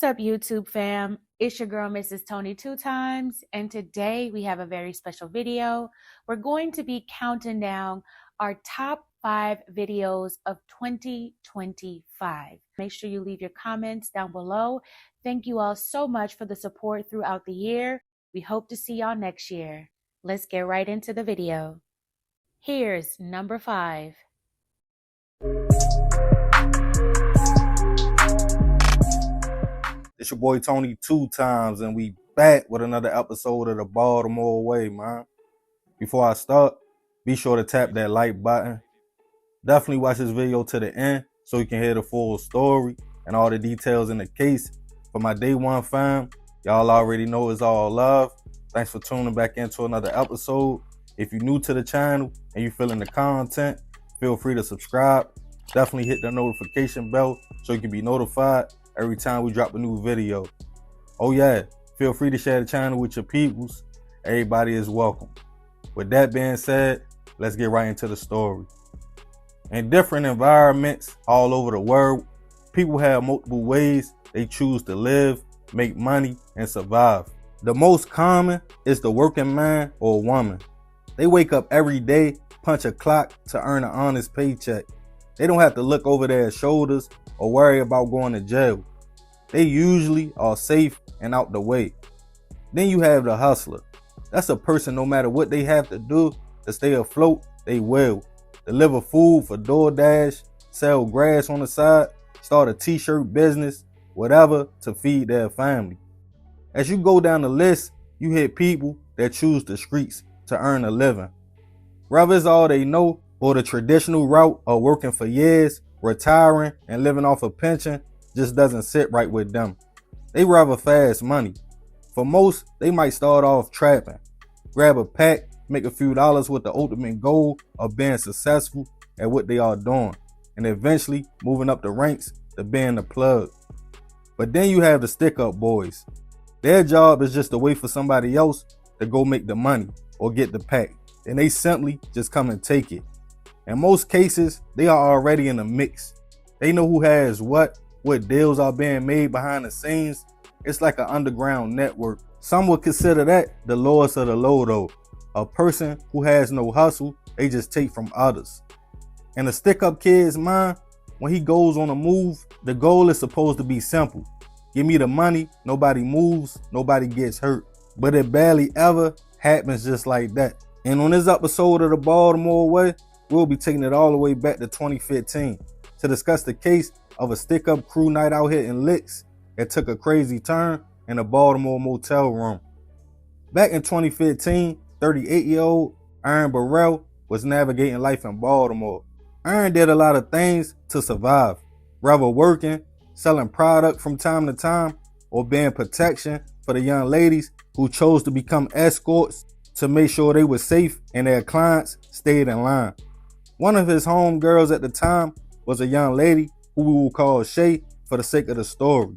What's up, YouTube fam? It's your girl, Mrs. Tony 2times, and today we have a very special video. We're going to be counting down our top 5 videos of 2025. Make sure you leave your comments down below. Thank you all so much for the support throughout the year. We hope to see y'all next year. Let's get right into the video. Here's number 5. It's your boy Tony 2times, and we back with another episode of the Baltimore Way, man. Before I start, be sure to tap that like button. Definitely watch this video to the end so you can hear the full story and all the details in the case. For my day one fam, y'all already know it's all love. Thanks for tuning back into another episode. If you're new to the channel and you feeling the content, feel free to subscribe. Definitely hit the notification bell so you can be notified every time we drop a new video. Oh yeah, feel free to share the channel with your peoples. Everybody is welcome. With that being said, let's get right into the story. In different environments all over the world, people have multiple ways they choose to live, make money, and survive. The most common is the working man or woman. They wake up every day, punch a clock to earn an honest paycheck. They don't have to look over their shoulders or worry about going to jail. They usually are safe and out the way. Then you have the hustler. That's a person, no matter what they have to do to stay afloat, they will. Deliver food for DoorDash, sell grass on the side, start a t-shirt business, whatever to feed their family. As you go down the list, you hit people that choose the streets to earn a living. Whether it's all they know or the traditional route of working for years, retiring and living off a pension just doesn't sit right with them. They rather fast money. For most, they might start off trapping, grab a pack, make a few dollars with the ultimate goal of being successful at what they are doing, and eventually moving up the ranks to being the plug. But then you have the stick-up boys. Their job is just to wait for somebody else to go make the money or get the pack, and they simply just come and take it. In most cases, they are already in the mix. They know who has what deals are being made behind the scenes. It's like an underground network. Some would consider that the lowest of the low though. A person who has no hustle, they just take from others. In a stick-up kid's mind, when he goes on a move, the goal is supposed to be simple. Give me the money, nobody moves, nobody gets hurt. But it barely ever happens just like that. And on this episode of the Baltimore Way, we'll be taking it all the way back to 2015 to discuss the case of a stick-up crew night out here in Licks that took a crazy turn in a Baltimore motel room. Back in 2015, 38-year-old Aaron Burrell was navigating life in Baltimore. Aaron did a lot of things to survive, whether working, selling product from time to time, or being protection for the young ladies who chose to become escorts to make sure they were safe and their clients stayed in line. One of his homegirls at the time was a young lady who we will call Shay for the sake of the story.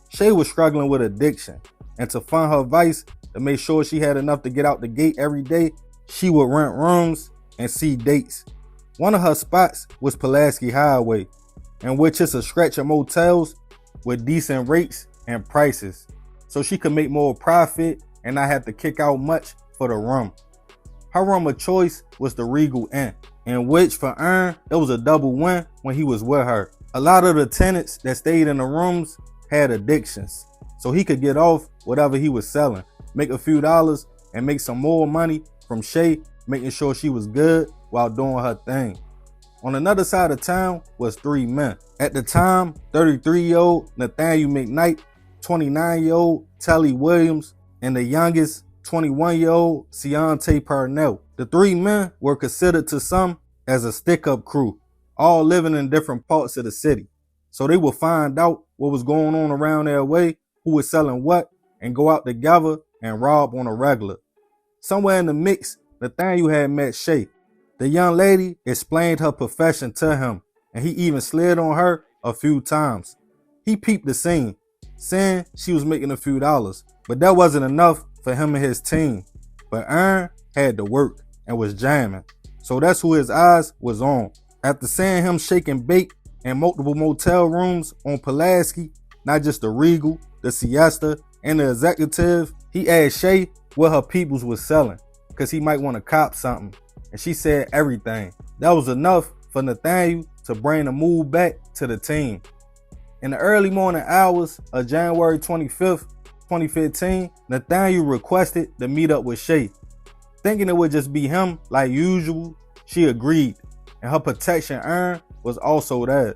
Shay was struggling with addiction, and to fund her vice, to make sure she had enough to get out the gate every day, she would rent rooms and see dates. One of her spots was Pulaski Highway, in which is a stretch of motels with decent rates and prices, so she could make more profit and not have to kick out much for the room. Her room of choice was the Regal Inn, in which for Aaron, it was a double win when he was with her. A lot of the tenants that stayed in the rooms had addictions, so he could get off whatever he was selling, make a few dollars, and make some more money from Shay, making sure she was good while doing her thing. On another side of town was 3 men. At the time, 33-year-old Nathaniel McKnight, 29-year-old Telly Williams, and the youngest 21-year-old Ciante Parnell. The 3 men were considered to some as a stick-up crew, all living in different parts of the city. So they would find out what was going on around their way, who was selling what, and go out together and rob on a regular. Somewhere in the mix, Nathaniel had met Shay. The young lady explained her profession to him, and he even slid on her a few times. He peeped the scene, saying she was making a few dollars, but that wasn't enough for him and his team. But Aaron had to work and was jamming, so that's who his eyes was on. After seeing him shake and bake in multiple motel rooms on Pulaski, not just the Regal, the Siesta, and the Executive. He asked Shay what her peoples was selling, cause he might want to cop something, and she said everything. That was enough for Nathaniel to bring the move back to the team. In the early morning hours of January 25th, 2015, Nathaniel requested to meet up with Shay. Thinking it would just be him like usual, she agreed, and her protection urn was also there.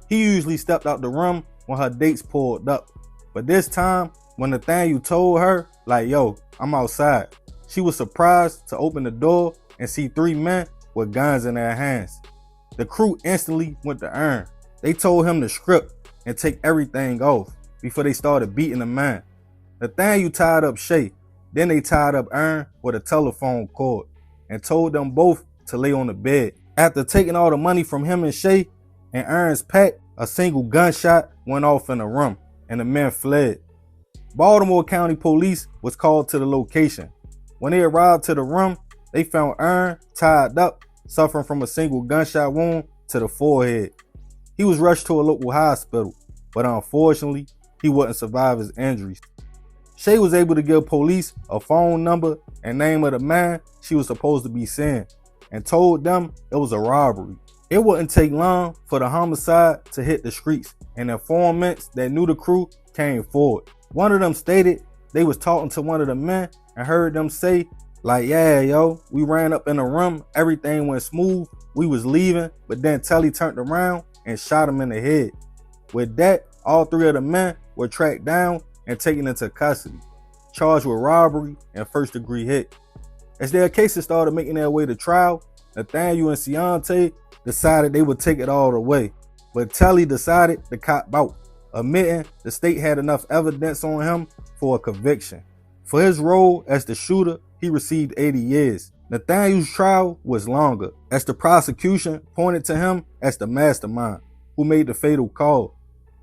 He usually stepped out the room when her dates pulled up, but this time, when Nathaniel told her, like, yo, I'm outside, she was surprised to open the door and see 3 men with guns in their hands. The crew instantly went to urn. They told him to strip and take everything off before they started beating the man. Nathaniel tied up Shay, then they tied up Ern with a telephone cord and told them both to lay on the bed. After taking all the money from him and Shay and Ern's pack, a single gunshot went off in the room and the men fled. Baltimore County Police was called to the location. When they arrived to the room, they found Ern tied up, suffering from a single gunshot wound to the forehead. He was rushed to a local hospital, but unfortunately, he wouldn't survive his injuries. Shay was able to give police a phone number and name of the man she was supposed to be seeing and told them it was a robbery. It wouldn't take long for the homicide to hit the streets, and informants that knew the crew came forward. One of them stated they was talking to one of the men and heard them say, like, yeah, yo, we ran up in the room, everything went smooth, we was leaving, but then Telly turned around and shot him in the head. With that, all 3 of the men were tracked down and taken into custody, charged with robbery and first-degree hit. As their cases started making their way to trial, Nathaniel and Ciante decided they would take it all the way, but Telly decided to cop out, admitting the state had enough evidence on him for a conviction. For his role as the shooter, he received 80 years. Nathaniel's trial was longer, as the prosecution pointed to him as the mastermind who made the fatal call.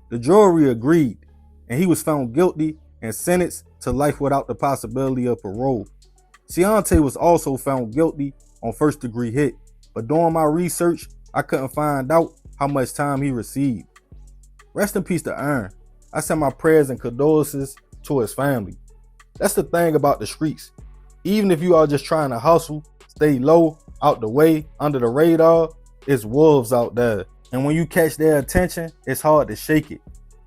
The jury agreed, and he was found guilty and sentenced to life without the possibility of parole. Ciante was also found guilty on first-degree hit, but during my research, I couldn't find out how much time he received. Rest in peace to Ern. I send my prayers and condolences to his family. That's the thing about the streets. Even if you are just trying to hustle, stay low, out the way, under the radar, it's wolves out there. And when you catch their attention, it's hard to shake it.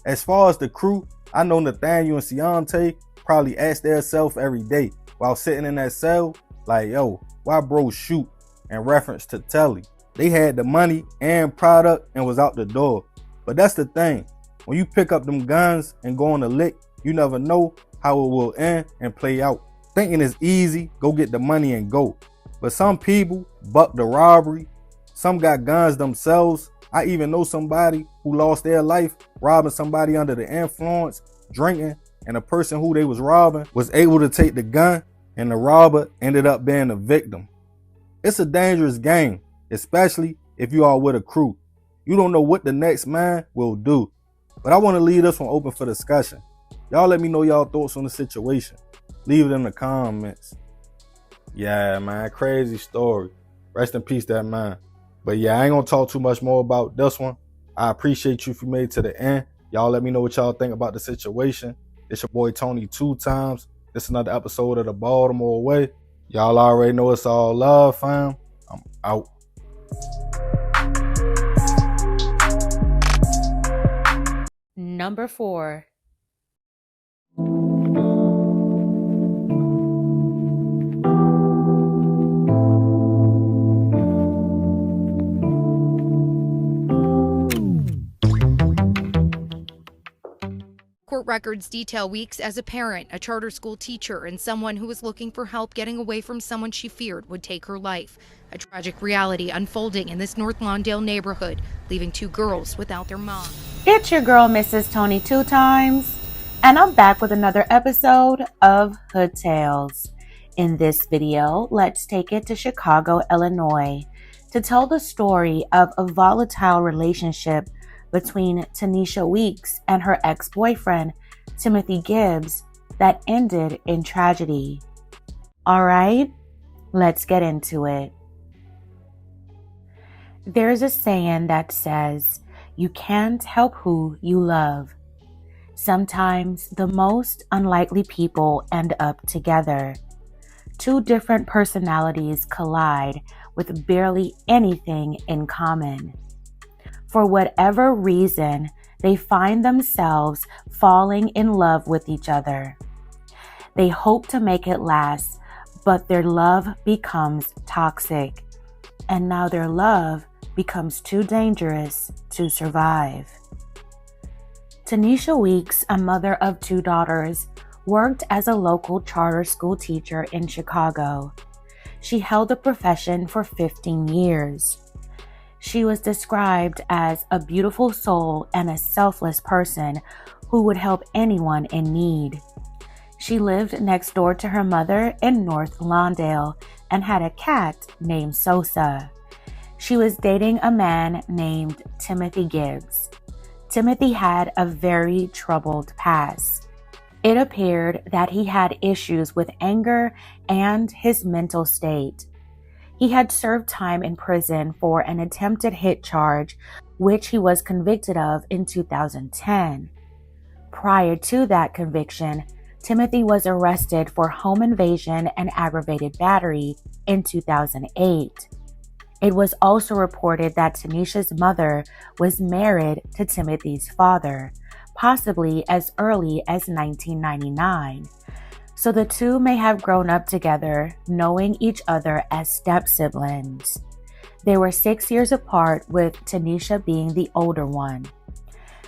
As far as the crew, I know Nathaniel and Ciante probably ask themselves every day while sitting in that cell, like, yo, why bro shoot? In reference to Telly. They had the money and product and was out the door. But that's the thing. When you pick up them guns and go on a lick, you never know how it will end and play out. Thinking it's easy, go get the money and go. But some people buck the robbery. Some got guns themselves. I even know somebody who lost their life robbing somebody under the influence, drinking, and the person who they was robbing was able to take the gun, and the robber ended up being the victim. It's a dangerous game, especially if you are with a crew. You don't know what the next man will do. But I want to leave this one open for discussion. Y'all let me know y'all thoughts on the situation. Leave it in the comments. Yeah, man, crazy story. Rest in peace, that man. But yeah, I ain't gonna talk too much more about this one. I appreciate you if you made it to the end. Y'all let me know what y'all think about the situation. It's your boy Tony 2times. This is another episode of the Baltimore Way. Y'all already know it's all love, fam. I'm out. Number 4. Court records detail weeks as a parent, a charter school teacher, and someone who was looking for help getting away from someone she feared would take her life. A tragic reality unfolding in this North Lawndale neighborhood, leaving 2 girls without their mom. It's your girl, Mrs. Tony 2times, and I'm back with another episode of Hood Tales. In this video, let's take it to Chicago, Illinois, to tell the story of a volatile relationship between Tanisha Weeks and her ex-boyfriend, Timothy Gibbs, that ended in tragedy. All right, let's get into it. There's a saying that says, you can't help who you love. Sometimes the most unlikely people end up together. Two different personalities collide with barely anything in common. For whatever reason, they find themselves falling in love with each other. They hope to make it last, but their love becomes toxic, and now their love becomes too dangerous to survive. Tanisha Weeks, a mother of two daughters, worked as a local charter school teacher in Chicago. She held the profession for 15 years. She was described as a beautiful soul and a selfless person who would help anyone in need. She lived next door to her mother in North Lawndale and had a cat named Sosa. She was dating a man named Timothy Gibbs. Timothy had a very troubled past. It appeared that he had issues with anger and his mental state. He had served time in prison for an attempted hit charge, which he was convicted of in 2010. Prior to that conviction, Timothy was arrested for home invasion and aggravated battery in 2008. It was also reported that Tanisha's mother was married to Timothy's father, possibly as early as 1999. So the two may have grown up together, knowing each other as step-siblings. They were 6 years apart, with Tanisha being the older one.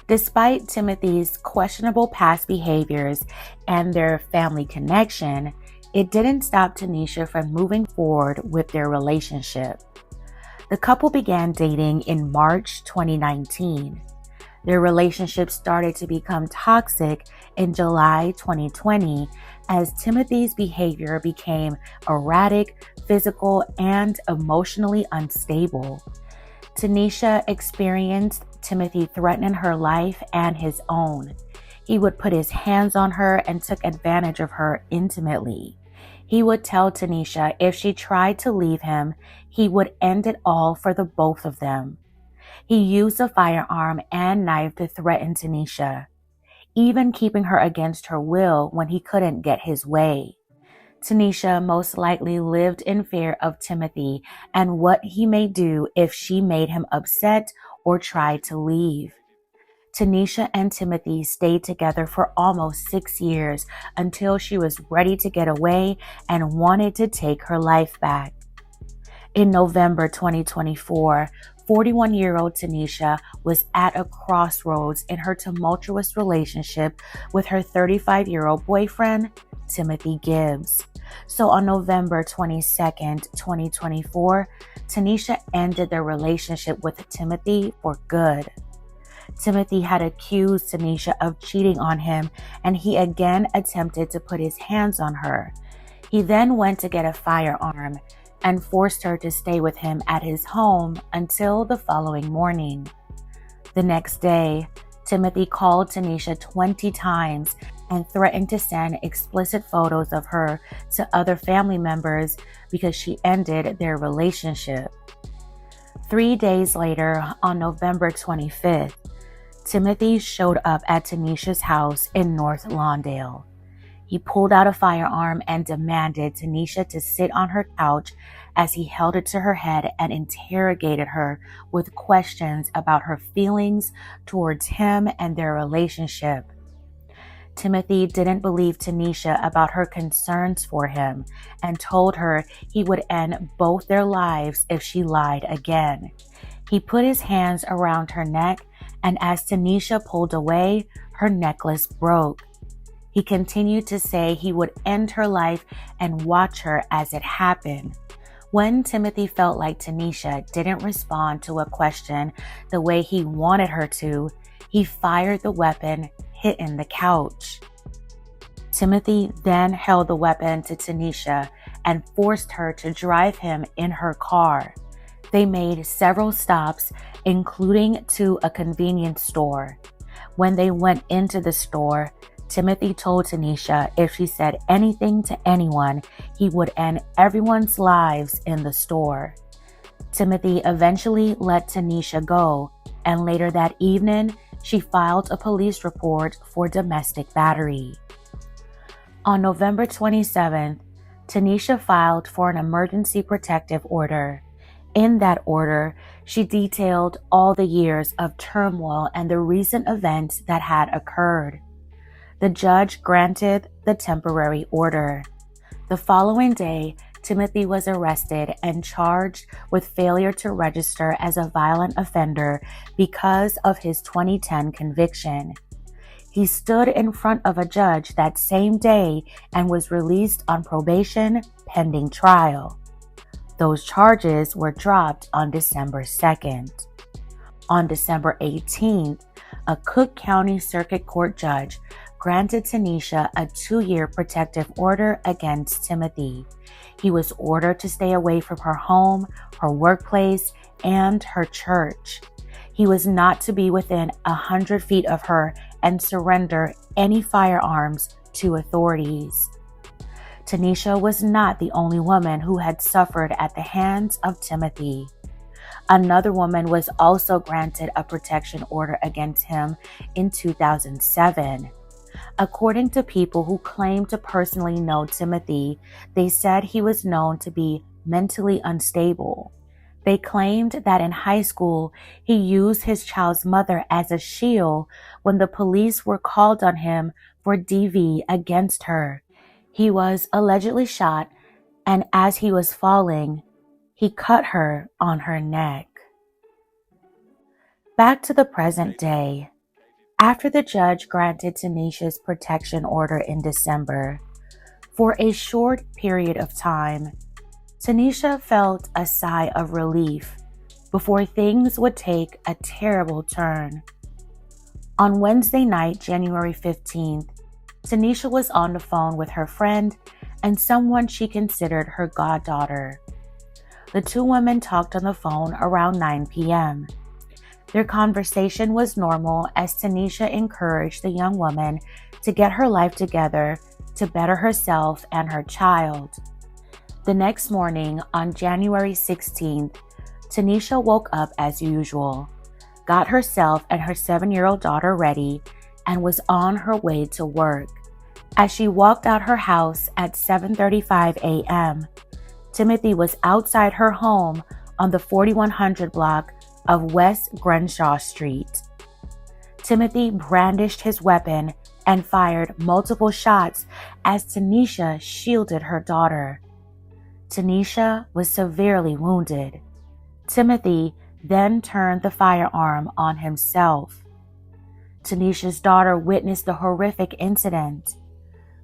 Despite Timothy's questionable past behaviors and their family connection, it didn't stop Tanisha from moving forward with their relationship. The couple began dating in March 2019. Their relationship started to become toxic in July 2020 as Timothy's behavior became erratic, physical, and emotionally unstable. Tanisha experienced Timothy threatening her life and his own. He would put his hands on her and took advantage of her intimately. He would tell Tanisha if she tried to leave him, he would end it all for the both of them. He used a firearm and knife to threaten Tanisha, even keeping her against her will when he couldn't get his way. Tanisha most likely lived in fear of Timothy and what he may do if she made him upset or tried to leave. Tanisha and Timothy stayed together for almost 6 years until she was ready to get away and wanted to take her life back. In November 2024, 41-year-old Tanisha was at a crossroads in her tumultuous relationship with her 35-year-old boyfriend, Timothy Gibbs. So on November 22nd, 2024, Tanisha ended their relationship with Timothy for good. Timothy had accused Tanisha of cheating on him, and he again attempted to put his hands on her. He then went to get a firearm and forced her to stay with him at his home until the following morning. The next day, Timothy called Tanisha 20 times and threatened to send explicit photos of her to other family members because she ended their relationship. 3 days later, on November 25th, Timothy showed up at Tanisha's house in North Lawndale. He pulled out a firearm and demanded Tanisha to sit on her couch as he held it to her head and interrogated her with questions about her feelings towards him and their relationship. Timothy didn't believe Tanisha about her concerns for him and told her he would end both their lives if she lied again. He put his hands around her neck, and as Tanisha pulled away, her necklace broke. He continued to say he would end her life and watch her as it happened. When Timothy felt like Tanisha didn't respond to a question the way he wanted her to, he fired the weapon, hitting the couch. Timothy then held the weapon to Tanisha and forced her to drive him in her car. They made several stops, including to a convenience store. When they went into the store, Timothy told Tanisha if she said anything to anyone, he would end everyone's lives in the store. Timothy eventually let Tanisha go, and later that evening, she filed a police report for domestic battery. On November 27th, Tanisha filed for an emergency protective order. In that order, she detailed all the years of turmoil and the recent events that had occurred. The judge granted the temporary order. The following day, Timothy was arrested and charged with failure to register as a violent offender because of his 2010 conviction. He stood in front of a judge that same day and was released on probation pending trial. Those charges were dropped on December 2nd. On December 18th, a Cook County Circuit Court judge granted Tanisha a 2-year protective order against Timothy. He was ordered to stay away from her home, her workplace, and her church. He was not to be within 100 feet of her and surrender any firearms to authorities. Tanisha was not the only woman who had suffered at the hands of Timothy. Another woman was also granted a protection order against him in 2007. According to people who claimed to personally know Timothy, they said he was known to be mentally unstable. They claimed that in high school, he used his child's mother as a shield when the police were called on him for DV against her. He was allegedly shot, and as he was falling, he cut her on her neck. Back to the present day. After the judge granted Tanisha's protection order in December, for a short period of time, Tanisha felt a sigh of relief before things would take a terrible turn. On Wednesday night, January 15th, Tanisha was on the phone with her friend and someone she considered her goddaughter. The two women talked on the phone around 9 p.m. Their conversation was normal as Tanisha encouraged the young woman to get her life together to better herself and her child. The next morning, on January 16th, Tanisha woke up as usual, got herself and her 7-year-old daughter ready, and was on her way to work. As she walked out her house at 7:35 a.m., Timothy was outside her home on the 4100 block of West Crenshaw Street. Timothy brandished his weapon and fired multiple shots as Tanisha shielded her daughter. Tanisha was severely wounded. Timothy then turned the firearm on himself. Tanisha's daughter witnessed the horrific incident.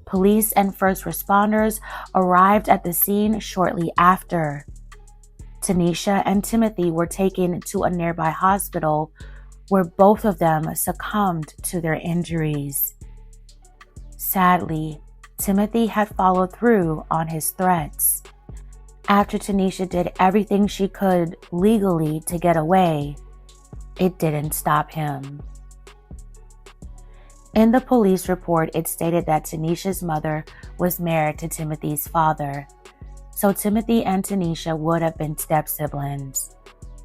Police and first responders arrived at the scene shortly after. Tanisha and Timothy were taken to a nearby hospital where both of them succumbed to their injuries. Sadly, Timothy had followed through on his threats. After Tanisha did everything she could legally to get away, it didn't stop him. In the police report, it stated that Tanisha's mother was married to Timothy's father, so Timothy and Tanisha would have been step-siblings.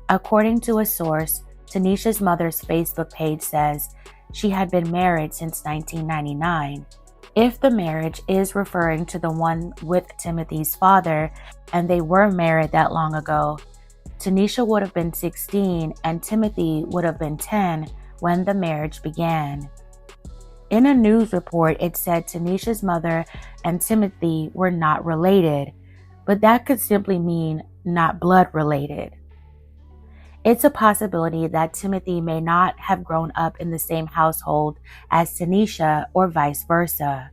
According to a source, Tanisha's mother's Facebook page says she had been married since 1999. If the marriage is referring to the one with Timothy's father, and they were married that long ago, Tanisha would have been 16 and Timothy would have been 10 when the marriage began. In a news report, it said Tanisha's mother and Timothy were not related, but that could simply mean not blood related. It's a possibility that Timothy may not have grown up in the same household as Tanisha or vice versa.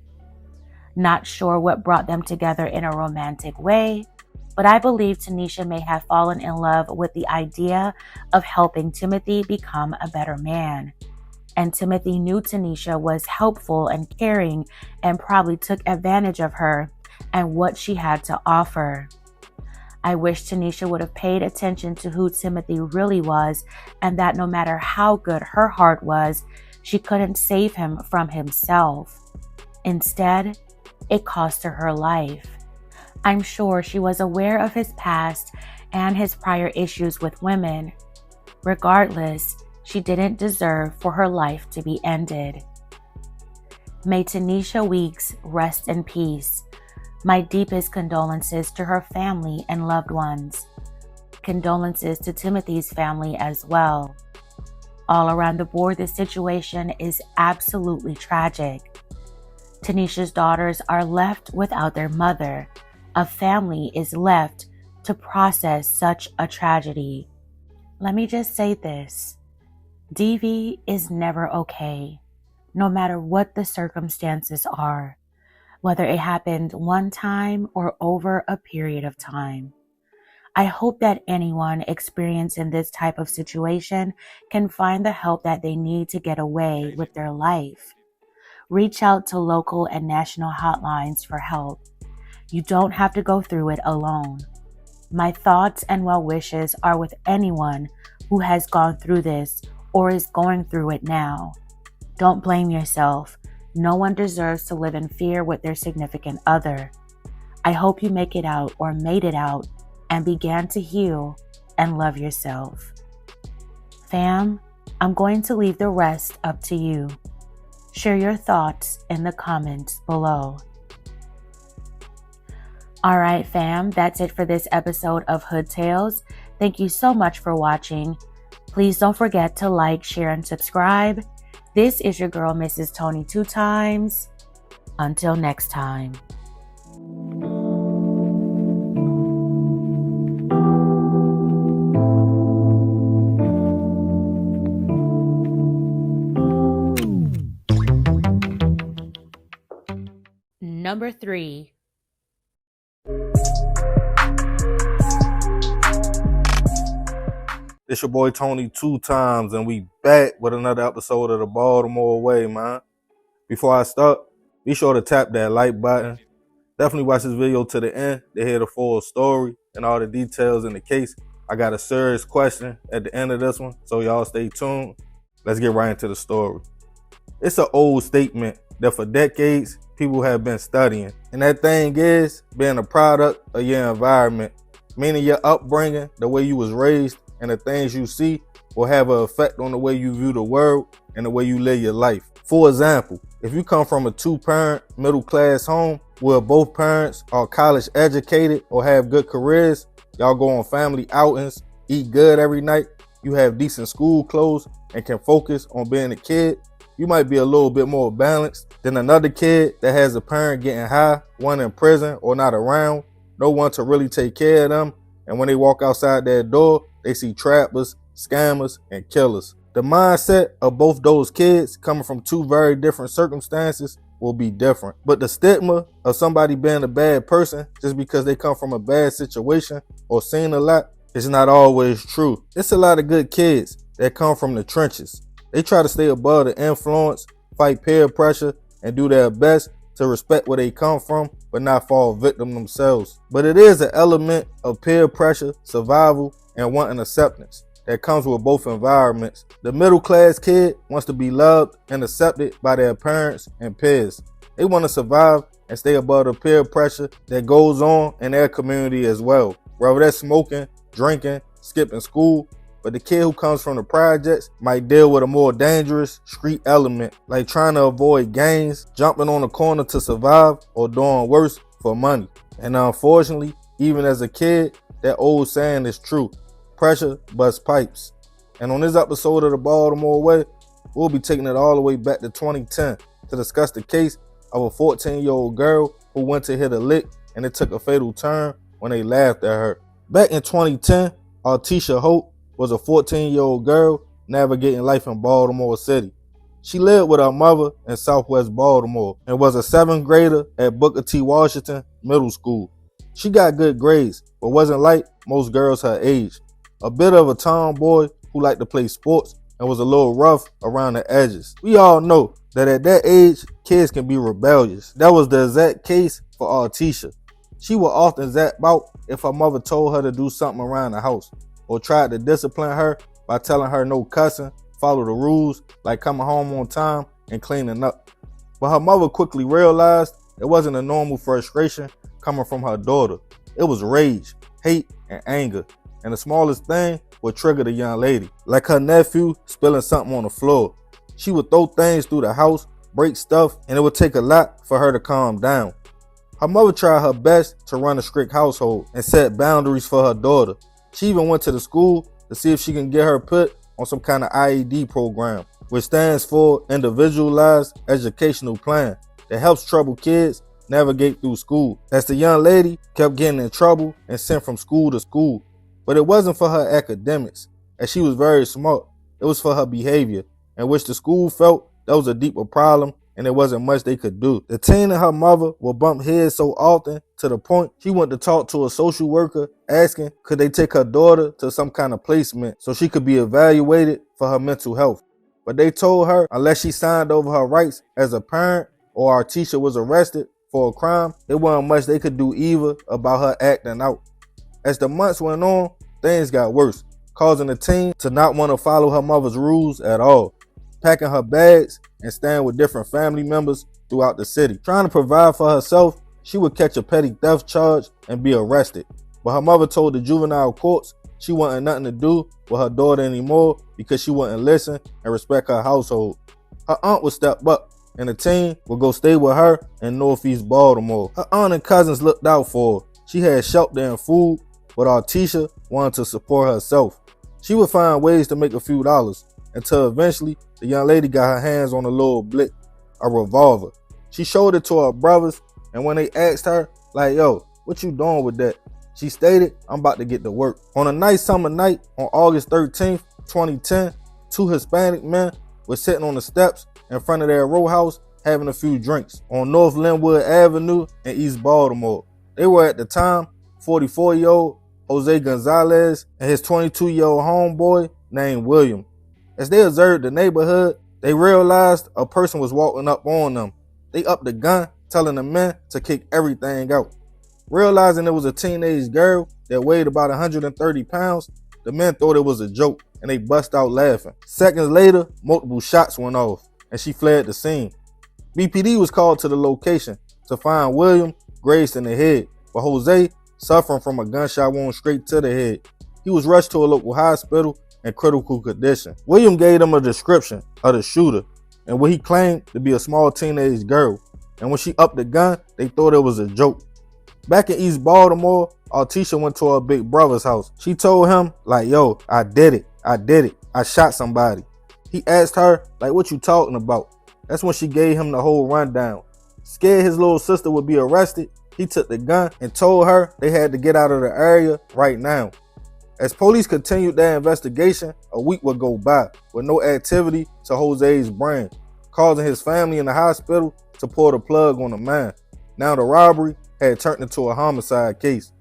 Not sure what brought them together in a romantic way, but I believe Tanisha may have fallen in love with the idea of helping Timothy become a better man. And Timothy knew Tanisha was helpful and caring and probably took advantage of her and what she had to offer. I wish Tanisha would have paid attention to who Timothy really was and that no matter how good her heart was, she couldn't save him from himself. Instead, it cost her her life. I'm sure she was aware of his past and his prior issues with women. Regardless, She didn't deserve for her life to be ended. May Tanisha Weeks rest in peace. My deepest condolences to her family and loved ones. Condolences to Timothy's family as well. All around the board, this situation is absolutely tragic. Tanisha's daughters are left without their mother. A family is left to process such a tragedy. Let me just say this. DV is never okay, no matter what the circumstances are, whether it happened one time or over a period of time. I hope that anyone experiencing this type of situation can find the help that they need to get away with their life. Reach out to local and national hotlines for help. You don't have to go through it alone. My thoughts and well wishes are with anyone who has gone through this or is going through it now. Don't blame yourself. No one deserves to live in fear with their significant other. I hope you make it out or made it out and began to heal and love yourself. Fam, I'm going to leave the rest up to you. Share your thoughts in the comments below. All right, fam, that's it for this episode of Hood Tales. Thank you so much for watching. Please don't forget to like, share, and subscribe. This is your girl, Mrs. Tony 2times. Until next time. Number 3. It's your boy Tony 2times, and we back with another episode of the Baltimore Way, man. Before I start, be sure to tap that like button. Definitely watch this video to the end to hear the full story and all the details in the case. I got a serious question at the end of this one, so y'all stay tuned. Let's get right into the story. It's an old statement that for decades, people have been studying. And that thing is being a product of your environment, meaning your upbringing, the way you was raised, and the things you see will have an effect on the way you view the world and the way you live your life. For example, if you come from a 2-parent, middle-class home where both parents are college educated or have good careers, y'all go on family outings, eat good every night, you have decent school clothes, and can focus on being a kid, you might be a little bit more balanced than another kid that has a parent getting high, one in prison or not around, no one to really take care of them, and when they walk outside their door, they see trappers, scammers, and killers. The mindset of both those kids coming from 2 very different circumstances will be different. But the stigma of somebody being a bad person just because they come from a bad situation or seen a lot is not always true. It's a lot of good kids that come from the trenches. They try to stay above the influence, fight peer pressure, and do their best to respect where they come from, but not fall victim themselves. But it is an element of peer pressure, survival, and wanting acceptance that comes with both environments. The middle class kid wants to be loved and accepted by their parents and peers. They want to survive and stay above the peer pressure that goes on in their community as well, whether that's smoking, drinking, skipping school. But the kid who comes from the projects might deal with a more dangerous street element, like trying to avoid gangs, jumping on a corner to survive, or doing worse for money. And unfortunately, even as a kid, that old saying is true. Pressure busts pipes. And on this episode of the Baltimore Way, we'll be taking it all the way back to 2010 to discuss the case of a 14-year-old girl who went to hit a lick and it took a fatal turn when they laughed at her. Back in 2010, Artisha Hope was a 14-year-old girl navigating life in Baltimore City. She lived with her mother in Southwest Baltimore and was a 7th grader at Booker T. Washington Middle School. She got good grades, but wasn't like most girls her age. A bit of a tomboy who liked to play sports and was a little rough around the edges. We all know that at that age, kids can be rebellious. That was the exact case for Artisha. She would often zap out if her mother told her to do something around the house, or tried to discipline her by telling her no cussing, follow the rules, like coming home on time and cleaning up. But her mother quickly realized it wasn't a normal frustration coming from her daughter. It was rage, hate, and anger. And the smallest thing would trigger the young lady, like her nephew spilling something on the floor. She would throw things through the house, break stuff, and it would take a lot for her to calm down. Her mother tried her best to run a strict household and set boundaries for her daughter. She even went to the school to see if she can get her put on some kind of IED program, which stands for Individualized Educational Plan, that helps troubled kids navigate through school. As the young lady kept getting in trouble and sent from school to school, but it wasn't for her academics, as she was very smart. It was for her behavior, in which the school felt that was a deeper problem and there wasn't much they could do. The teen and her mother would bump heads so often to the point she went to talk to a social worker asking could they take her daughter to some kind of placement so she could be evaluated for her mental health. But they told her unless she signed over her rights as a parent or our teacher was arrested for a crime, there wasn't much they could do either about her acting out. As the months went on, things got worse, causing the teen to not want to follow her mother's rules at all, packing her bags and staying with different family members throughout the city. Trying to provide for herself, she would catch a petty theft charge and be arrested. But her mother told the juvenile courts she wanted nothing to do with her daughter anymore because she wouldn't listen and respect her household. Her aunt would step up and the teen would go stay with her in Northeast Baltimore. Her aunt and cousins looked out for her. She had shelter and food, but Artisha wanted to support herself. She would find ways to make a few dollars until eventually the young lady got her hands on a little blick, a revolver. She showed it to her brothers, and when they asked her, like, yo, what you doing with that? She stated, I'm about to get to work. On a nice summer night on August 13th, 2010, two Hispanic men were sitting on the steps in front of their row house having a few drinks on North Linwood Avenue in East Baltimore. They were at the time 44-year-old Jose Gonzalez and his 22-year-old homeboy named William. As they observed the neighborhood, they realized a person was walking up on them. They upped the gun, telling the men to kick everything out. Realizing it was a teenage girl that weighed about 130 pounds, the men thought it was a joke and they bust out laughing. Seconds later, multiple shots went off and she fled the scene. BPD was called to the location to find William grazed in the head, but Jose suffering from a gunshot wound straight to the head. He was rushed to a local hospital in critical condition. William gave them a description of the shooter and what he claimed to be a small teenage girl. And when she upped the gun, they thought it was a joke. Back in East Baltimore, Artisha went to her big brother's house. She told him, like, yo, I did it. I shot somebody. He asked her, like, what you talking about? That's when she gave him the whole rundown. Scared his little sister would be arrested, he took the gun and told her they had to get out of the area right now. As police continued their investigation, a week would go by with no activity to Jose's brain, causing his family in the hospital to pull the plug on the man. Now the robbery had turned into a homicide case.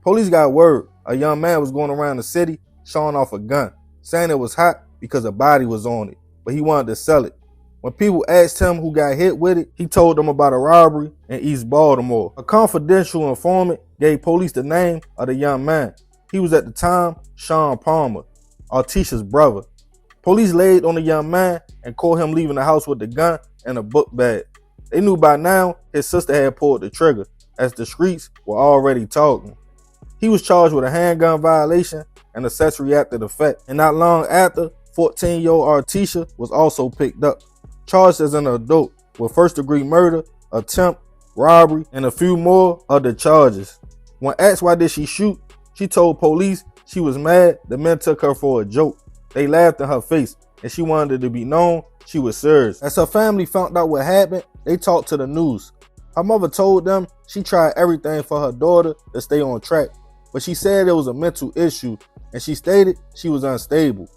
Police got word a young man was going around the city showing off a gun, saying it was hot because a body was on it, but he wanted to sell it. When people asked him who got hit with it, he told them about a robbery in East Baltimore. A confidential informant gave police the name of the young man. He was at the time Sean Palmer, Artisha's brother. Police laid on the young man and caught him leaving the house with the gun and a book bag. They knew by now his sister had pulled the trigger, as the streets were already talking. He was charged with a handgun violation and accessory after the fact. And not long after, 14-year-old Artisha was also picked up, charged as an adult with first-degree murder, attempt, robbery, and a few more other charges. When asked why did she shoot, she told police she was mad the men took her for a joke. They laughed in her face, and she wanted it to be known she was serious. As her family found out what happened, they talked to the news. Her mother told them she tried everything for her daughter to stay on track, but she said it was a mental issue, and she stated she was unstable.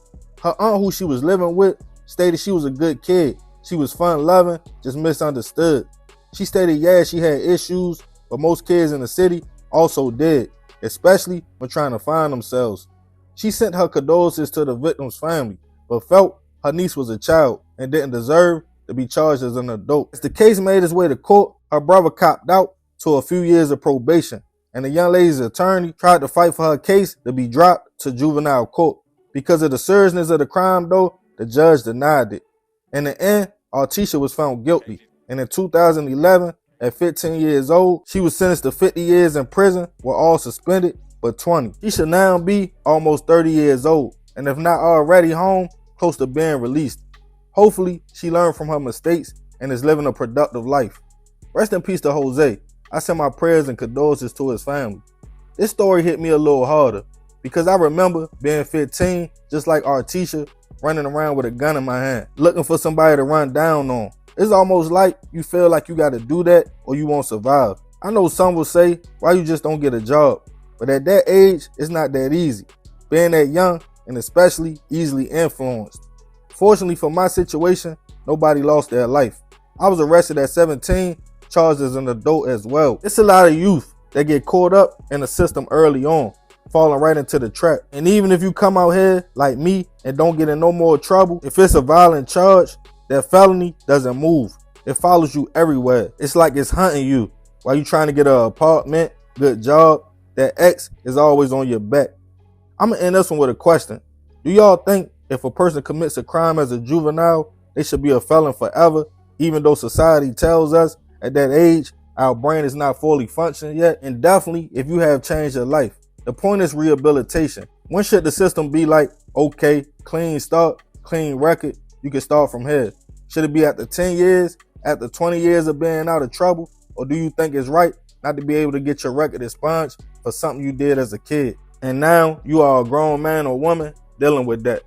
Her aunt, who she was living with, stated she was a good kid. She was fun-loving, just misunderstood. She stated, yeah, she had issues, but most kids in the city also did, especially when trying to find themselves. She sent her condolences to the victim's family, but felt her niece was a child and didn't deserve to be charged as an adult. As the case made its way to court, her brother copped out to a few years of probation, and the young lady's attorney tried to fight for her case to be dropped to juvenile court. Because of the seriousness of the crime, though, the judge denied it. In the end, Artisha was found guilty, and in 2011, at 15 years old, she was sentenced to 50 years in prison with all suspended but 20. He should now be almost 30 years old, and if not already home, close to being released. Hopefully, she learned from her mistakes and is living a productive life. Rest in peace to Jose. I send my prayers and condolences to his family. This story hit me a little harder because I remember being 15, just like Artisha, running around with a gun in my hand, looking for somebody to run down on. It's almost like you feel like you gotta do that or you won't survive. I know some will say, why you just don't get a job? But at that age, it's not that easy. Being that young and especially easily influenced. Fortunately for my situation, nobody lost their life. I was arrested at 17, charged as an adult as well. It's a lot of youth that get caught up in the system early on, falling right into the trap. And even if you come out here like me and don't get in no more trouble, if it's a violent charge, that felony doesn't move. It follows you everywhere. It's like it's hunting you. While you trying to get an apartment, good job, that X is always on your back. I'm gonna end this one with a question. Do y'all think if a person commits a crime as a juvenile, they should be a felon forever, even though society tells us at that age our brain is not fully functioning yet? And definitely if you have changed your life. The point is rehabilitation. When should the system be like, okay, clean start, clean record, you can start from here? Should it be after 10 years, after 20 years of being out of trouble? Or do you think it's right not to be able to get your record expunged for something you did as a kid? And now you are a grown man or woman dealing with that.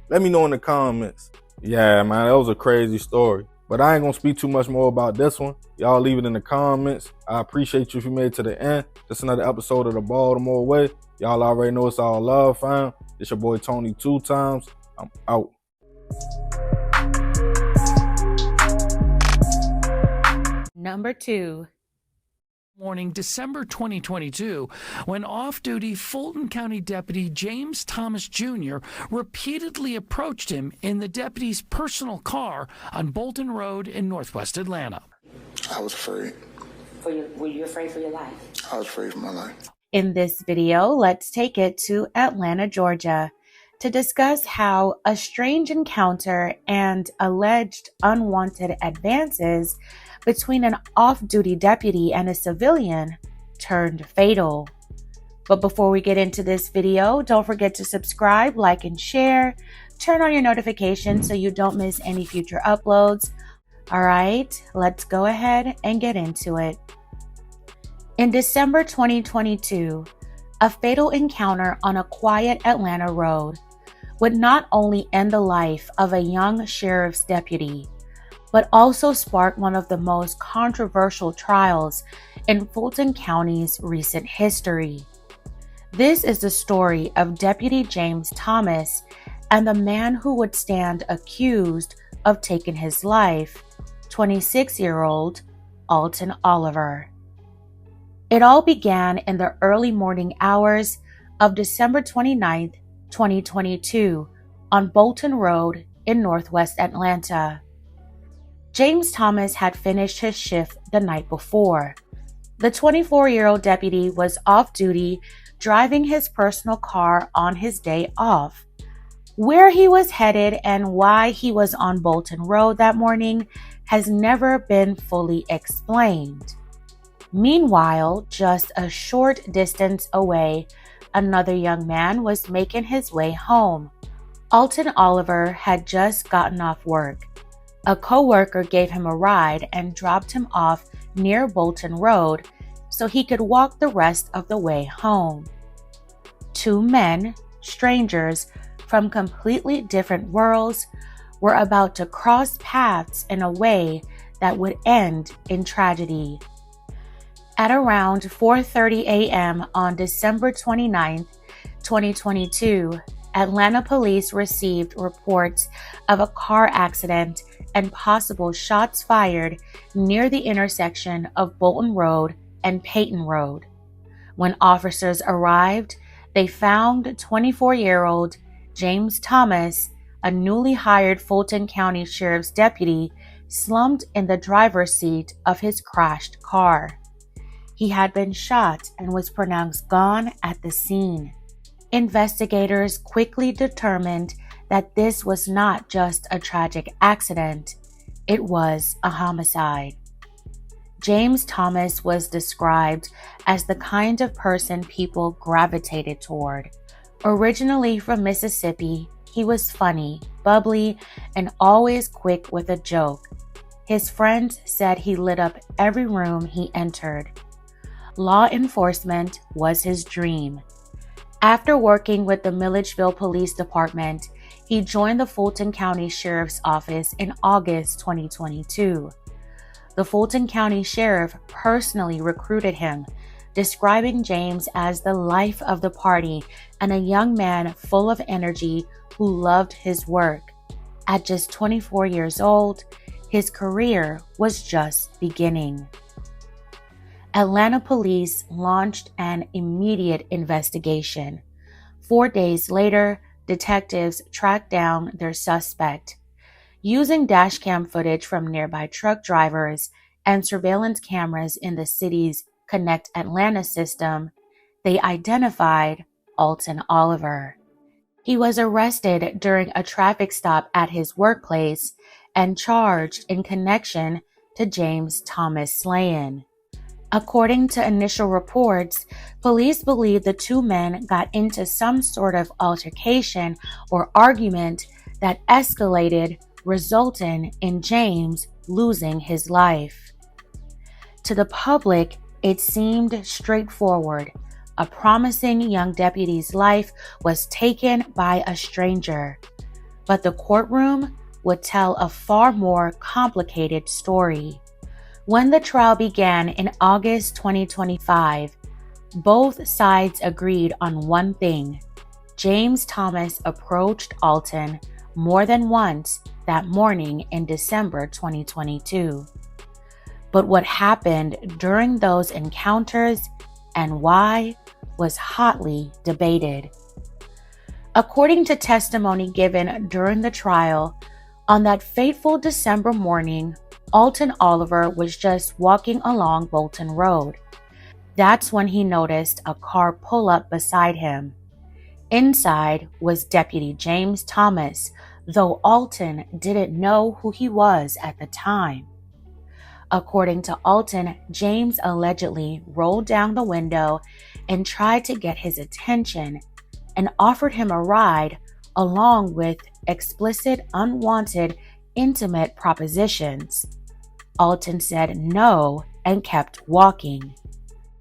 Let me know in the comments. Yeah, man, that was a crazy story. But I ain't gonna speak too much more about this one. Y'all leave it in the comments. I appreciate you if you made it to the end. This is another episode of the Baltimore Way. Y'all already know it's all love, fam. It's your boy Tony 2times. I'm out. Number 2. Morning, December 2022, when off-duty Fulton County Deputy James Thomas Jr. repeatedly approached him in the deputy's personal car on Bolton Road in Northwest Atlanta. I was afraid. Were you afraid for your life? I was afraid for my life. In this video, let's take it to Atlanta, Georgia, to discuss how a strange encounter and alleged unwanted advances between an off-duty deputy and a civilian turned fatal. But before we get into this video, don't forget to subscribe, like, and share. Turn on your notifications so you don't miss any future uploads. All right, let's go ahead and get into it. In December 2022, a fatal encounter on a quiet Atlanta road would not only end the life of a young sheriff's deputy, but also sparked one of the most controversial trials in Fulton County's recent history. This is the story of Deputy James Thomas and the man who would stand accused of taking his life, 26-year-old Alton Oliver. It all began in the early morning hours of December 29th, 2022, on Bolton Road in Northwest Atlanta. James Thomas had finished his shift the night before. The 24-year-old deputy was off duty driving his personal car on his day off. Where he was headed and why he was on Bolton Road that morning has never been fully explained. Meanwhile, just a short distance away, another young man was making his way home. Alton Oliver had just gotten off work. A co-worker gave him a ride and dropped him off near Bolton Road so he could walk the rest of the way home. Two men, strangers from completely different worlds, were about to cross paths in a way that would end in tragedy. At around 4:30 a.m. on December 29th, 2022, Atlanta police received reports of a car accident and possible shots fired near the intersection of Bolton Road and Peyton Road. When officers arrived, they found 24-year-old James Thomas, a newly hired Fulton County Sheriff's deputy, slumped in the driver's seat of his crashed car. He had been shot and was pronounced gone at the scene. Investigators quickly determined that this was not just a tragic accident, it was a homicide. James Thomas was described as the kind of person people gravitated toward. Originally from Mississippi, he was funny, bubbly, and always quick with a joke. His friends said he lit up every room he entered. Law enforcement was his dream. After working with the Milledgeville Police Department, he joined the Fulton County Sheriff's Office in August 2022. The Fulton County Sheriff personally recruited him, describing James as the life of the party and a young man full of energy who loved his work. At just 24 years old, his career was just beginning. Atlanta police launched an immediate investigation. 4 days later, detectives tracked down their suspect. Using dashcam footage from nearby truck drivers and surveillance cameras in the city's Connect Atlanta system, they identified Alton Oliver. He was arrested during a traffic stop at his workplace and charged in connection to James Thomas slaying. According to initial reports, police believe the two men got into some sort of altercation or argument that escalated, resulting in James losing his life. To the public, it seemed straightforward. A promising young deputy's life was taken by a stranger. But the courtroom would tell a far more complicated story. When the trial began in August 2025, both sides agreed on one thing. James Thomas approached Alton more than once that morning in December 2022. But what happened during those encounters and why was hotly debated. According to testimony given during the trial, on that fateful December morning, Alton Oliver was just walking along Bolton Road. That's when he noticed a car pull up beside him. Inside was Deputy James Thomas, though Alton didn't know who he was at the time. According to Alton, James allegedly rolled down the window and tried to get his attention and offered him a ride along with explicit, unwanted, intimate propositions. Alton said no and kept walking.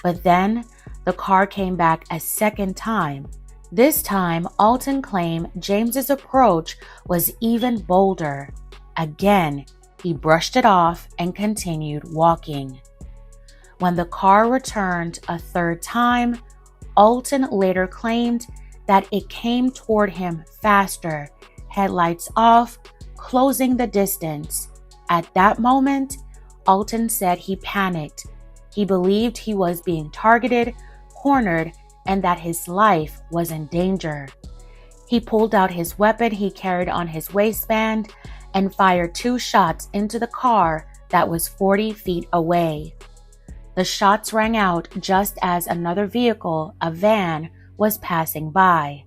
But then the car came back a second time. This time, Alton claimed James's approach was even bolder. Again, he brushed it off and continued walking. When the car returned a third time, Alton later claimed that it came toward him faster, headlights off, closing the distance. At that moment, Alton said he panicked. He believed he was being targeted, cornered, and that his life was in danger. He pulled out his weapon he carried on his waistband and fired 2 shots into the car that was 40 feet away. The shots rang out just as another vehicle, a van, was passing by.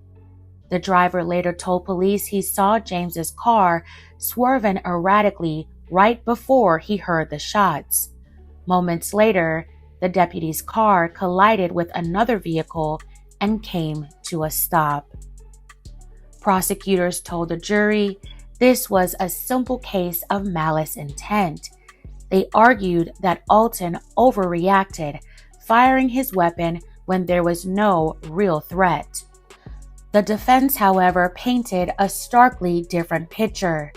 The driver later told police he saw James's car swerving erratically right before he heard the shots. Moments later, the deputy's car collided with another vehicle and came to a stop. Prosecutors told the jury this was a simple case of malice intent. They argued that Alton overreacted, firing his weapon when there was no real threat. The defense, however, painted a starkly different picture.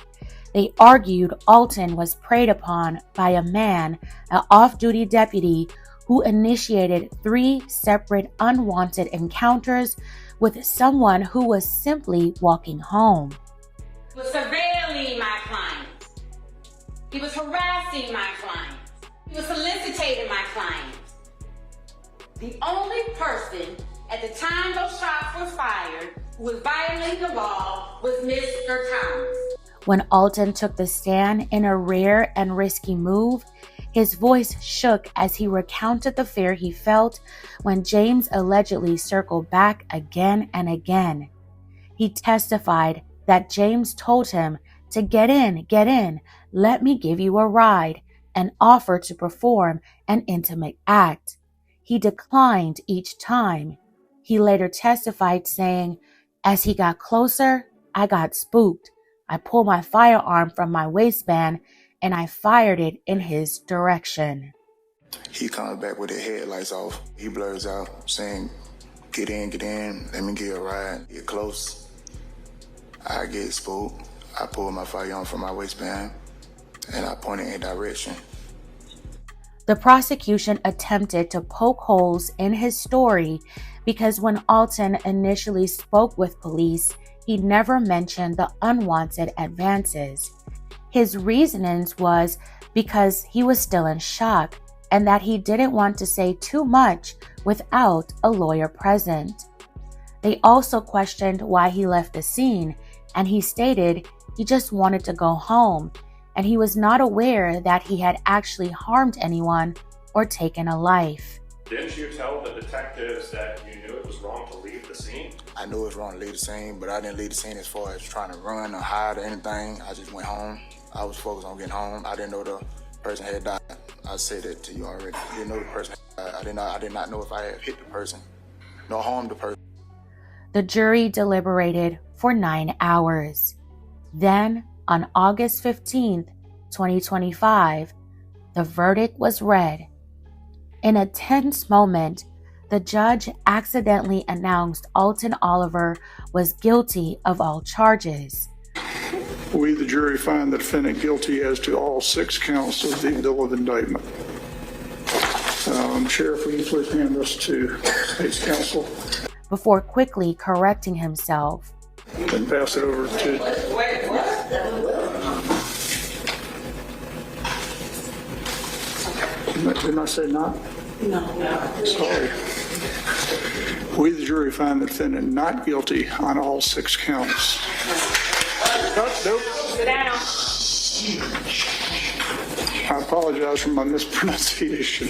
They argued Alton was preyed upon by a man, an off-duty deputy, who initiated 3 separate unwanted encounters with someone who was simply walking home. He was surveilling my clients. He was harassing my clients. He was soliciting my clients. The only person at the time those shots were fired who was violating the law was Mr. Thomas. When Alton took the stand in a rare and risky move, his voice shook as he recounted the fear he felt when James allegedly circled back again and again. He testified that James told him to get in, let me give you a ride, and offered to perform an intimate act. He declined each time. He later testified saying, "As he got closer, I got spooked. I pulled my firearm from my waistband and I fired it in his direction." He comes back with the headlights off. He blurs out saying, get in, let me get a ride. Get close. I get spooked. I pull my firearm from my waistband and I point it in direction. The prosecution attempted to poke holes in his story because when Alton initially spoke with police, he never mentioned the unwanted advances. His reasonings was because he was still in shock and that he didn't want to say too much without a lawyer present. They also questioned why he left the scene, and he stated he just wanted to go home, and he was not aware that he had actually harmed anyone or taken a life. Didn't you tell the detectives that you knew it was wrong to leave the scene? I knew it was wrong to leave the scene, but I didn't leave the scene as far as trying to run or hide or anything. I just went home. I was focused on getting home. I didn't know the person had died. I said that to you already. I didn't know the person had died. I did not know if I had hit the person, nor harmed the person. The jury deliberated for 9 hours. Then, on August 15th, 2025, the verdict was read. In a tense moment, the judge accidentally announced Alton Oliver was guilty of all charges. We, the jury, find the defendant guilty as to all 6 counts of the bill of indictment. Sheriff, will you please hand this to State's counsel? Before quickly correcting himself. And pass it over to... Didn't I say not? No. Sorry. We, the jury, find the defendant not guilty on all 6 counts. Nope. Sit down. I apologize for my mispronunciation.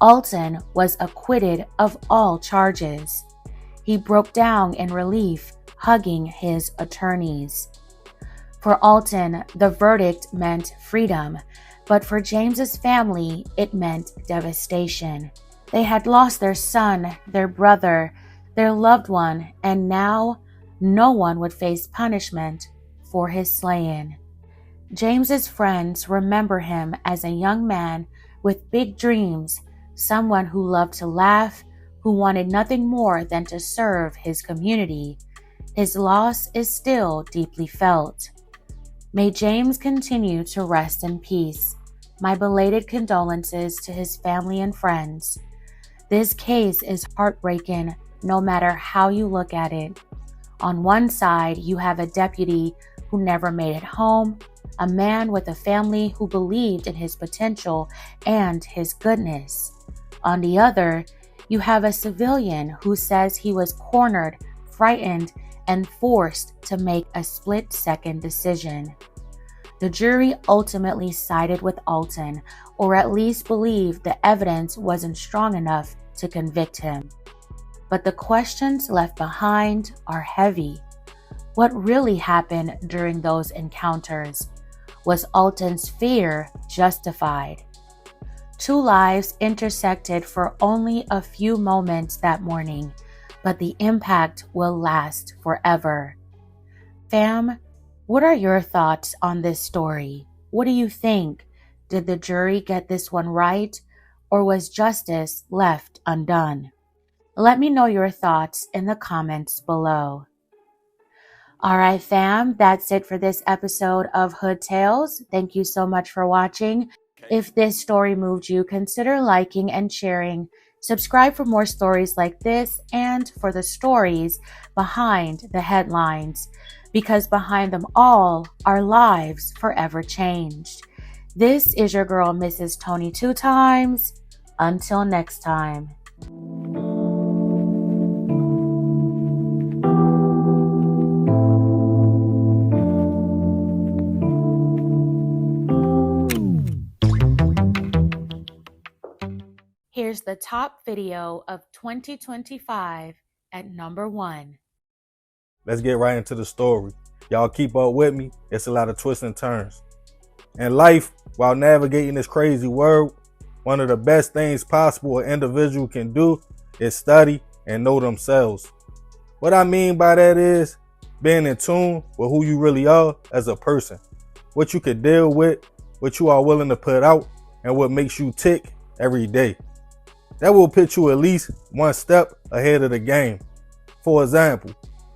Alton was acquitted of all charges. He broke down in relief, hugging his attorneys. For Alton, the verdict meant freedom, but for James's family, it meant devastation. They had lost their son, their brother, their loved one, and now no one would face punishment for his slaying. James's friends remember him as a young man with big dreams, someone who loved to laugh, who wanted nothing more than to serve his community. His loss is still deeply felt. May James continue to rest in peace. My belated condolences to his family and friends. This case is heartbreaking no matter how you look at it. On one side, you have a deputy who never made it home, a man with a family who believed in his potential and his goodness. On the other, you have a civilian who says he was cornered, frightened, and forced to make a split-second decision. The jury ultimately sided with Alton, or at least believed the evidence wasn't strong enough to convict him. But the questions left behind are heavy. What really happened during those encounters? Was Alton's fear justified? 2 lives intersected for only a few moments that morning, but the impact will last forever. Fam, what are your thoughts on this story? What do you think? Did the jury get this one right, or was justice left undone? Let me know your thoughts in the comments below. All right, fam, that's it for this episode of Hood Tales. Thank you so much for watching. If this story moved you, consider liking and sharing. Subscribe for more stories like this and for the stories behind the headlines, because behind them all are lives forever changed. This is your girl, Mrs. Tony 2times. Until next time. Here's the top video of 2025 at number 1. Let's get right into the story. Y'all keep up with me. It's a lot of twists and turns. In life, while navigating this crazy world, one of the best things possible an individual can do is study and know themselves. What I mean by that is being in tune with who you really are as a person, what you can deal with, what you are willing to put out, and what makes you tick every day. That will put you at least one step ahead of the game. For example,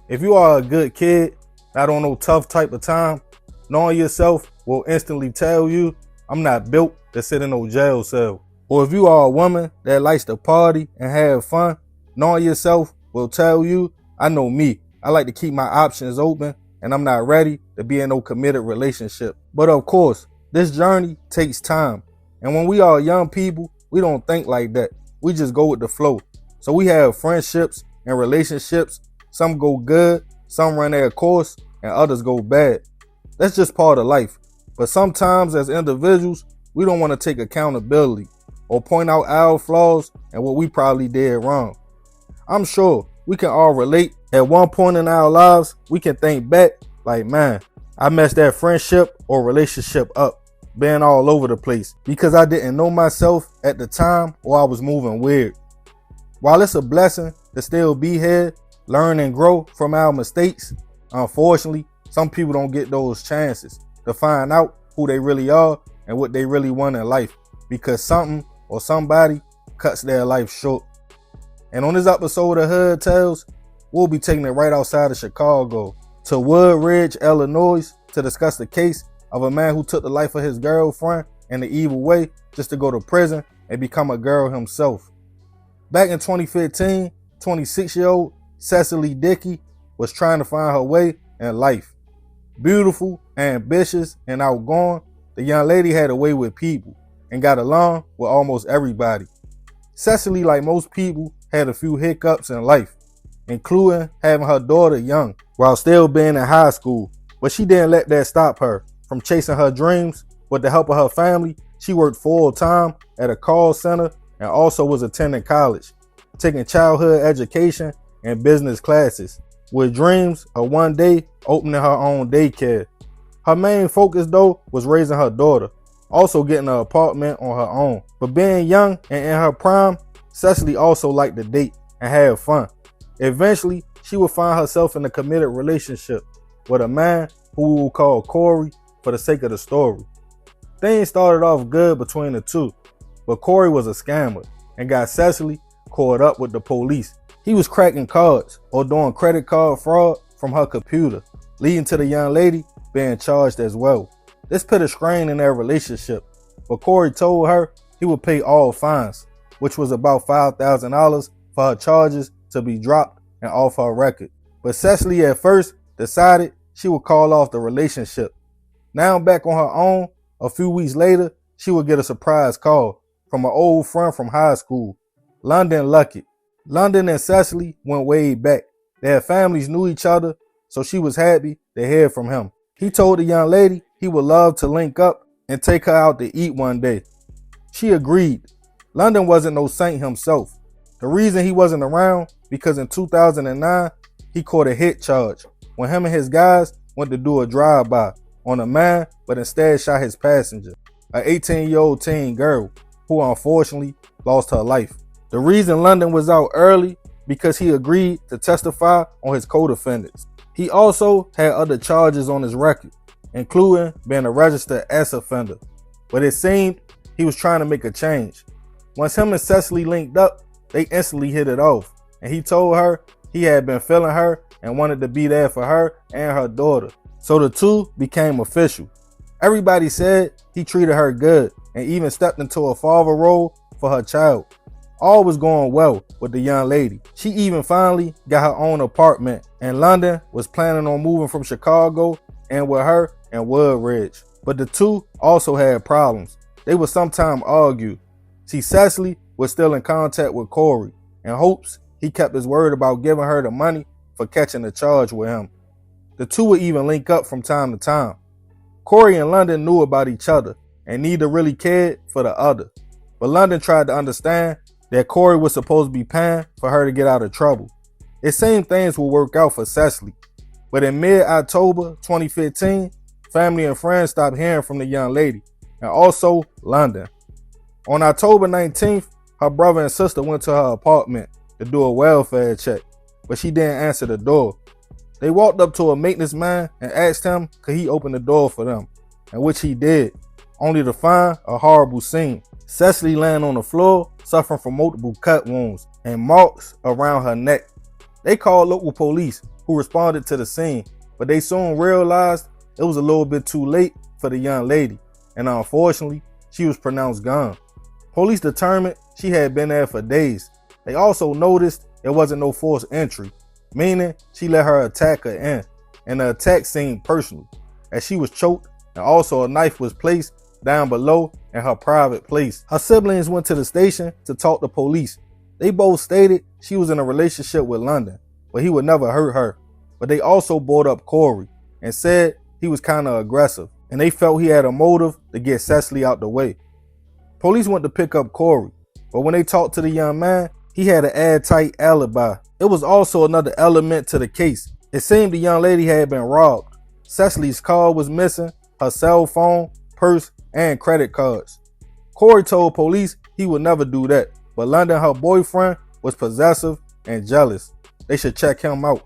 if you are a good kid, not on no tough type of time, knowing yourself will instantly tell you, I'm not built to sit in no jail cell. Or if you are a woman that likes to party and have fun, knowing yourself will tell you, I know me. I like to keep my options open and I'm not ready to be in no committed relationship. But of course, this journey takes time. And when we are young people, we don't think like that. We just go with the flow. So we have friendships and relationships. Some go good, some run their course, and others go bad. That's just part of life. But sometimes as individuals, we don't want to take accountability or point out our flaws and what we probably did wrong. I'm sure we can all relate. At one point in our lives, we can think back like, man, I messed that friendship or relationship up, being all over the place because I didn't know myself at the time or I was moving weird. While it's a blessing to still be here, learn and grow from our mistakes, unfortunately, some people don't get those chances to find out who they really are and what they really want in life because something or somebody cuts their life short. And on this episode of Hood Tales, we'll be taking it right outside of Chicago to Woodridge, Illinois, to discuss the case of a man who took the life of his girlfriend in the evil way just to go to prison and become a girl himself. Back in 2015, 26-year-old Cecily Dickey was trying to find her way in life. Beautiful, ambitious, and outgoing, the young lady had a way with people and got along with almost everybody. Cecily, like most people, had a few hiccups in life, including having her daughter young while still being in high school. But she didn't let that stop her from chasing her dreams. With the help of her family, she worked full-time at a call center and also was attending college, taking childhood education and business classes, with dreams of one day opening her own daycare. Her main focus, though, was raising her daughter, also getting an apartment on her own. But being young and in her prime, Cecily also liked to date and have fun. Eventually, she would find herself in a committed relationship with a man who we will call Corey for the sake of the story. Things started off good between the two, but Corey was a scammer and got Cecily caught up with the police. He was cracking cards or doing credit card fraud from her computer, leading to the young lady being charged as well. This put a strain in their relationship, but Corey told her he would pay all fines, which was about $5,000 for her charges to be dropped and off her record. But Cecily at first decided she would call off the relationship. Now back on her own, a few weeks later, she would get a surprise call from an old friend from high school, London Luckett. London and Cecily went way back. Their families knew each other, so she was happy to hear from him. He told the young lady he would love to link up and take her out to eat one day. She agreed. London wasn't no saint himself. The reason he wasn't around because in 2009, he caught a hit charge when him and his guys went to do a drive-by on a man, but instead shot his passenger, an 18-year-old teen girl who unfortunately lost her life. The reason London was out early because he agreed to testify on his co-defendants. He also had other charges on his record, including being a registered ex offender, but it seemed he was trying to make a change. Once him and Cecily linked up, they instantly hit it off, and he told her he had been feeling her and wanted to be there for her and her daughter. So the two became official. Everybody said he treated her good and even stepped into a father role for her child. All was going well with the young lady. She even finally got her own apartment, and London was planning on moving from Chicago and with her in Woodridge. But the two also had problems. They would sometimes argue. See, Cecily was still in contact with Corey in hopes he kept his word about giving her the money for catching the charge with him. The two would even link up from time to time. Corey and London knew about each other, and neither really cared for the other. But London tried to understand that Corey was supposed to be paying for her to get out of trouble. It seemed things would work out for Cecily. But in mid-October 2015, family and friends stopped hearing from the young lady. and also London. On October 19th, her brother and sister went to her apartment to do a welfare check, but she didn't answer the door. They walked up to a maintenance man and asked him could he open the door for them, and which he did, only to find a horrible scene. Cecily laying on the floor, suffering from multiple cut wounds and marks around her neck. They called local police, who responded to the scene, but they soon realized it was a little bit too late for the young lady, and unfortunately, she was pronounced gone. Police determined she had been there for days. They also noticed it wasn't no forced entry, meaning she let her attacker in, and the attack seemed personal, as she was choked and also a knife was placed down below in her private place. Her siblings went to the station to talk to police. They both stated she was in a relationship with London, but he would never hurt her. But they also brought up Corey and said he was kind of aggressive, and they felt he had a motive to get Cecily out the way. Police went to pick up Corey, but when they talked to the young man, he had an airtight alibi. It was also another element to the case. It seemed the young lady had been robbed. Cecily's car was missing, her cell phone, purse, and credit cards. Corey told police he would never do that, but London, her boyfriend, was possessive and jealous. They should check him out.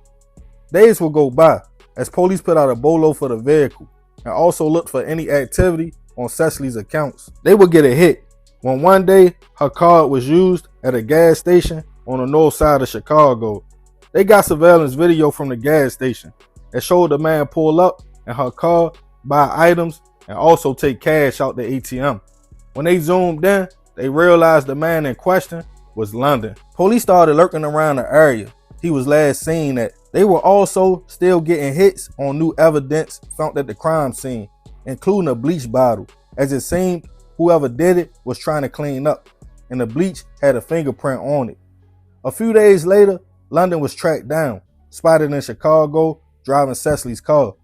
Days would go by as police put out a bolo for the vehicle and also looked for any activity on Cecily's accounts. They would get a hit when one day her card was used at a gas station on the north side of Chicago. They got surveillance video from the gas station that showed the man pull up in her car, buy items, and also take cash out the ATM. When they zoomed in, they realized the man in question was London. Police started lurking around the area he was last seen at. They were also still getting hits on new evidence found at the crime scene, including a bleach bottle, as it seemed whoever did it was trying to clean up, and the bleach had a fingerprint on it. A few days later, London was tracked down, spotted in Chicago, driving Cecily's car.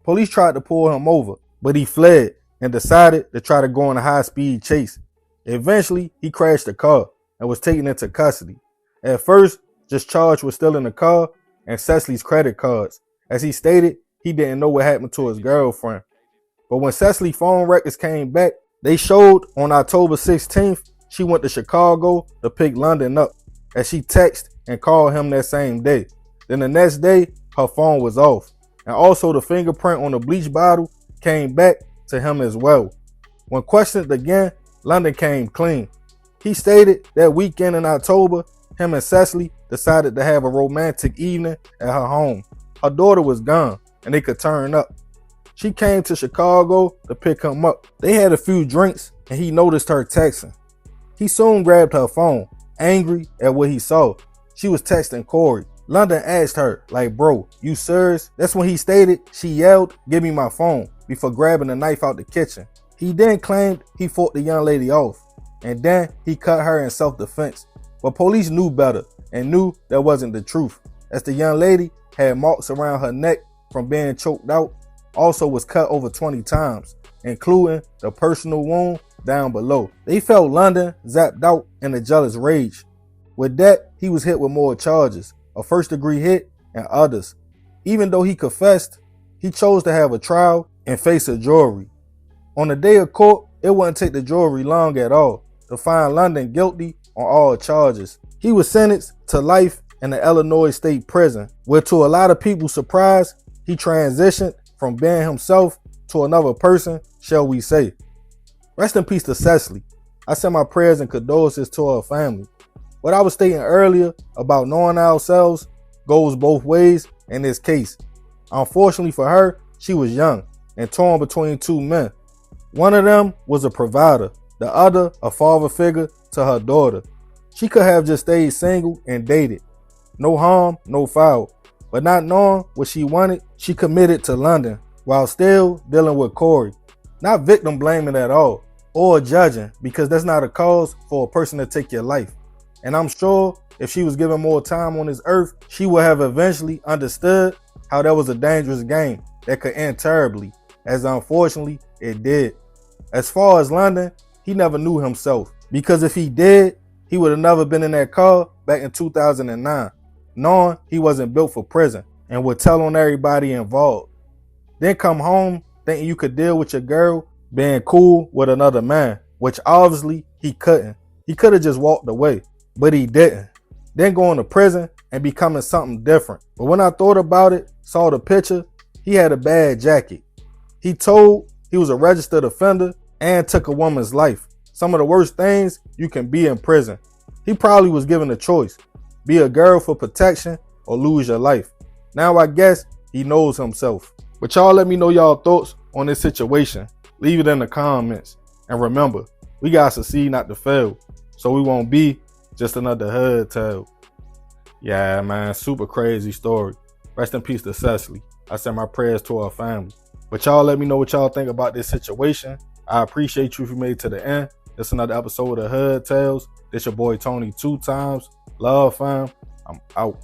Police tried to pull him over, but he fled and decided to try to go on a high-speed chase. Eventually, he crashed the car and was taken into custody. At first, just charged with stealing the car and Cecily's credit cards. As he stated, he didn't know what happened to his girlfriend. But when Cecily's phone records came back, they showed on October 16th, she went to Chicago to pick London up, as she texted and called him that same day. Then the next day, her phone was off. And also the fingerprint on the bleach bottle came back to him as well. When questioned again, London came clean. He stated that weekend in October, him and Cecily decided to have a romantic evening at her home. Her daughter was gone and they could turn up. She came to Chicago to pick him up. They had a few drinks and he noticed her texting. He soon grabbed her phone, angry at what he saw. She was texting Corey. London asked her, like, bro, you serious? That's when he stated she yelled, give me my phone, before grabbing a knife out the kitchen. He then claimed he fought the young lady off, and then he cut her in self-defense. But police knew better and knew that wasn't the truth, as the young lady had marks around her neck from being choked out, also was cut over 20 times, including the personal wound down below. They felt London zapped out in a jealous rage. With that, he was hit with more charges, a first-degree hit and others. Even though he confessed, he chose to have a trial and face a jury. On the day of court, it wouldn't take the jury long at all to find London guilty on all charges. He was sentenced to life in the Illinois State Prison, where to a lot of people's surprise, he transitioned from being himself to another person, shall we say. Rest in peace to Cecily. I send my prayers and condolences to her family. What I was stating earlier about knowing ourselves goes both ways in this case. Unfortunately for her, she was young and torn between two men. One of them was a provider, the other a father figure to her daughter. She could have just stayed single and dated. No harm, no foul. But not knowing what she wanted, she committed to London while still dealing with Corey. Not victim blaming at all or judging, because that's not a cause for a person to take your life. And I'm sure if she was given more time on this earth, she would have eventually understood how that was a dangerous game that could end terribly, as unfortunately it did. As far as London, he never knew himself, because if he did, he would have never been in that car back in 2009, knowing he wasn't built for prison and would tell on everybody involved. Then come home thinking you could deal with your girl being cool with another man, which obviously he couldn't. He could have just walked away, but he didn't. Then going to prison and becoming something different. But when I thought about it, saw the picture, he had a bad jacket. He told he was a registered offender and took a woman's life. Some of the worst things you can be in prison. He probably was given a choice. Be a girl for protection or lose your life. Now I guess he knows himself. But y'all let me know y'all thoughts on this situation. Leave it in the comments. And remember, we gotta succeed not to fail. So we won't be just another hood tale. Yeah, man, super crazy story. Rest in peace to Cecily. I send my prayers to her family. But y'all let me know what y'all think about this situation. I appreciate you if you made it to the end. This is another episode of Hood Tales. This your boy Tony 2times. Love, fam. I'm out.